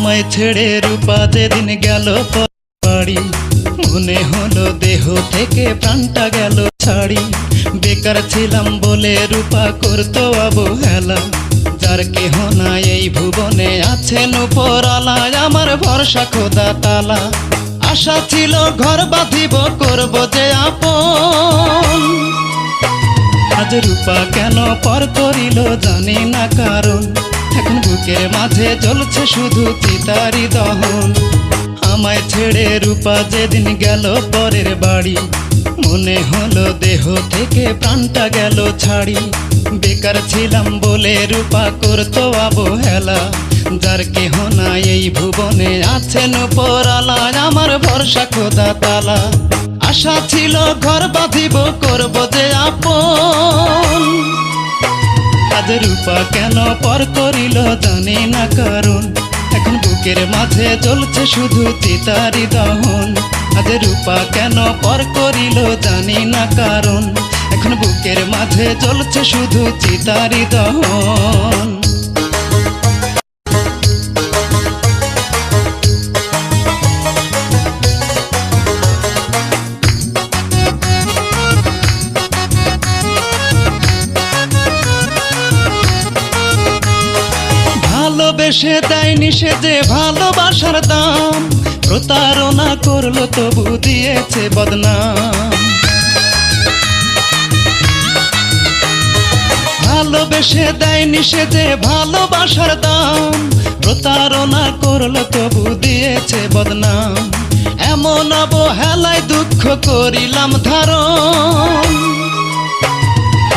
আমায় ছেড়ে রূপা যেদিন গেল বাড়ি, মনে হলো দেহ থেকে প্রাণটা গেল ছাড়ি। বেকার ছিলাম বলে রূপা করতো অবহেলা, যার কেহ নাই এই ভুবনে আছেন উপরওয়ালা। আমার ভরসা খোদা তালা, আশা ছিল ঘর বাঁধিব করব যে আপন। আজ রূপা কেন পর করিল জানি না কারণ, এখন বুকের মাঝে জ্বলছে শুধু চিতারি দহন। আমায় ছেড়ে রূপা যেদিন গেল পরের বাড়ি, মনে হলো দেহ থেকে প্রাণটা গেল ছাড়ি। বেকার ছিলাম বলে রূপা করতো অবহেলা, যার কেহ নাই এই ভুবনে আছেন উপরওয়ালা। আমার ভরসা খোদা তালা, আশা ছিল ঘর বাঁধিব করব যে আপন। আজ রূপা কেন পর করিল জানি না কারণ, এখন বুকের মাঝে জ্বলছে শুধু চিতারি দহন। আজ রূপা কেন পর করিল জানি না কারণ, এখন বুকের মাঝে জ্বলছে শুধু চিতারি দহন। ভালোবেসে দেয়নি সে যে ভালোবাসার দাম, প্রতারণা করলো তবু দিয়েছে বদনাম। ভালোবেসে দেয়নি সে যে ভালোবাসার দাম, প্রতারণা করলো তবু দিয়েছে বদনাম। এমন অবহেলায় দুঃখ করিলাম ধারণ,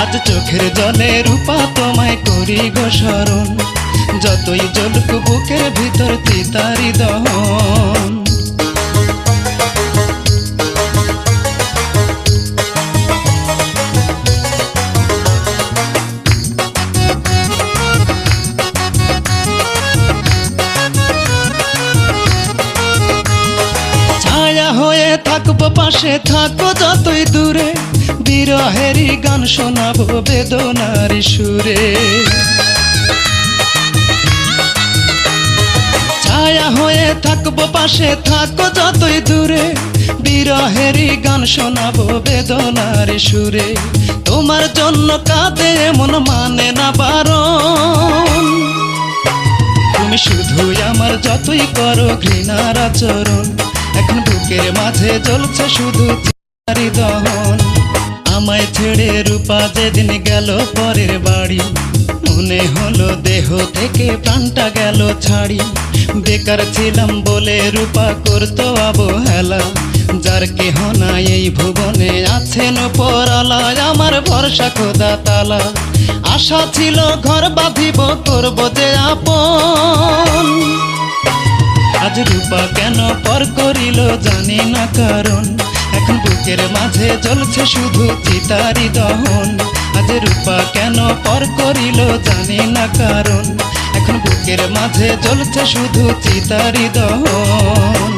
আজ চোখের জলে রূপা তোমায় করি গো স্মরণ। যতই জ্বলুক বুকের ভিতর চিতারি দহন। ছায়া হয়ে থাকবো পাশে, থাকো যতই দূরে, বিরহেরই গান শোনাবো বেদনার সুরে। ছায়া হয়ে থাকবো পাশে, থাকো যতই দূরে, বিরহেরই গান শোনাবো বেদনার সুরে। তোমার জন্য কাঁদে মন মানে না বারণ, তুমি শুধুই আমার যতই করো ঘৃণার আচরণ। এখন বুকের মাঝে জ্বলছে শুধু চিতারি দহন। আমায় ছেড়ে রূপা যেদিন গেল পরের বাড়ি, মনে হলো দেহ থেকে প্রাণটা গেল ছাড়ি। বেকার ছিলাম বলে রূপা করতো অবহেলা, যার কেহ নাই এই ভুবনে আছেন উপরওয়ালা। আমার ভরসা খোদা তালা, আশা ছিল ঘর বাঁধিব করব যে আপন। আজ রূপা কেন পর করিল জানি না কারণ, এখন বুকের মাঝে জ্বলছে শুধু চিতারি দহন। আজ রূপা কেন পর করিল জানি না কারণ, এখন বুকের মাঝে জ্বলছে শুধু চিতারি দহন।